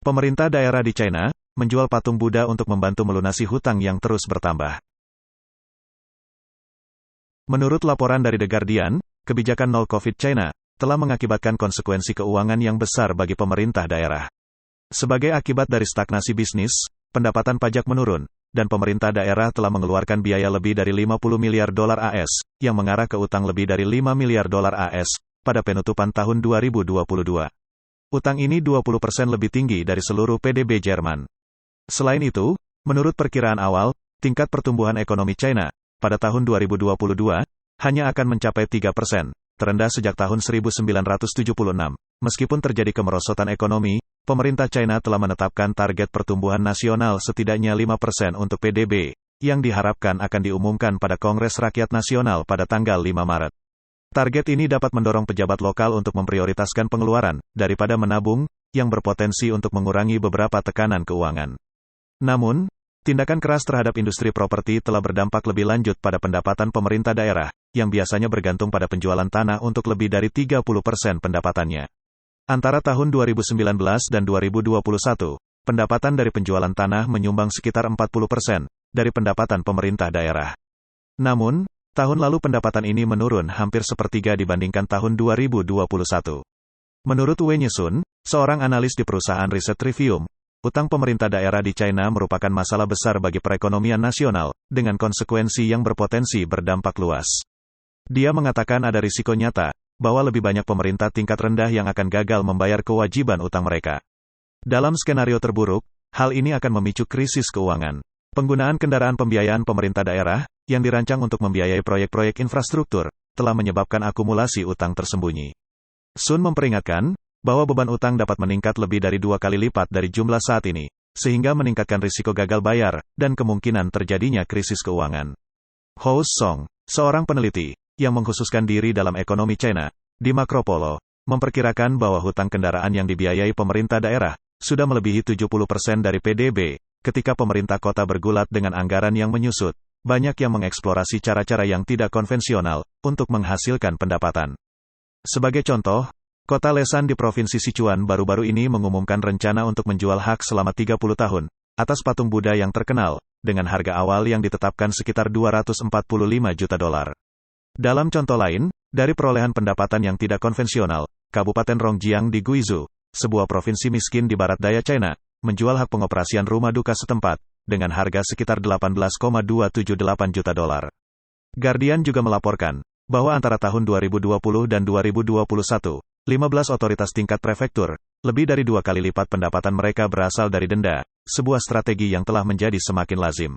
Pemerintah daerah di China menjual patung Buddha untuk membantu melunasi hutang yang terus bertambah. Menurut laporan dari The Guardian, kebijakan nol COVID China telah mengakibatkan konsekuensi keuangan yang besar bagi pemerintah daerah. Sebagai akibat dari stagnasi bisnis, pendapatan pajak menurun, dan pemerintah daerah telah mengeluarkan biaya lebih dari 50 miliar dolar AS, yang mengarah ke utang lebih dari 5 miliar dolar AS, pada penutupan tahun 2022. Utang ini 20% lebih tinggi dari seluruh PDB Jerman. Selain itu, menurut perkiraan awal, tingkat pertumbuhan ekonomi China pada tahun 2022 hanya akan mencapai 3%, terendah sejak tahun 1976. Meskipun terjadi kemerosotan ekonomi, pemerintah China telah menetapkan target pertumbuhan nasional setidaknya 5% untuk PDB, yang diharapkan akan diumumkan pada Kongres Rakyat Nasional pada tanggal 5 Maret. Target ini dapat mendorong pejabat lokal untuk memprioritaskan pengeluaran, daripada menabung, yang berpotensi untuk mengurangi beberapa tekanan keuangan. Namun, tindakan keras terhadap industri properti telah berdampak lebih lanjut pada pendapatan pemerintah daerah, yang biasanya bergantung pada penjualan tanah untuk lebih dari 30% pendapatannya. Antara tahun 2019 dan 2021, pendapatan dari penjualan tanah menyumbang sekitar 40% dari pendapatan pemerintah daerah. Namun, tahun lalu pendapatan ini menurun hampir sepertiga dibandingkan tahun 2021. Menurut Wen Yisun, seorang analis di perusahaan riset Trivium, utang pemerintah daerah di China merupakan masalah besar bagi perekonomian nasional, dengan konsekuensi yang berpotensi berdampak luas. Dia mengatakan ada risiko nyata, bahwa lebih banyak pemerintah tingkat rendah yang akan gagal membayar kewajiban utang mereka. Dalam skenario terburuk, hal ini akan memicu krisis keuangan. Penggunaan kendaraan pembiayaan pemerintah daerah, yang dirancang untuk membiayai proyek-proyek infrastruktur, telah menyebabkan akumulasi utang tersembunyi. Sun memperingatkan, bahwa beban utang dapat meningkat lebih dari 2 kali lipat dari jumlah saat ini, sehingga meningkatkan risiko gagal bayar, dan kemungkinan terjadinya krisis keuangan. Hou Song, seorang peneliti, yang mengkhususkan diri dalam ekonomi China, di Makropolo, memperkirakan bahwa hutang kendaraan yang dibiayai pemerintah daerah, sudah melebihi 70% dari PDB, ketika pemerintah kota bergulat dengan anggaran yang menyusut. Banyak yang mengeksplorasi cara-cara yang tidak konvensional untuk menghasilkan pendapatan. Sebagai contoh, kota Lesan di Provinsi Sichuan baru-baru ini mengumumkan rencana untuk menjual hak selama 30 tahun atas patung Buddha yang terkenal, dengan harga awal yang ditetapkan sekitar 245 juta dolar. Dalam contoh lain, dari perolehan pendapatan yang tidak konvensional, Kabupaten Rongjiang di Guizhou, sebuah provinsi miskin di barat daya China, menjual hak pengoperasian rumah duka setempat, dengan harga sekitar 18,278 juta dolar. Guardian juga melaporkan, bahwa antara tahun 2020 dan 2021, 15 otoritas tingkat prefektur, lebih dari 2 kali lipat pendapatan mereka berasal dari denda, sebuah strategi yang telah menjadi semakin lazim.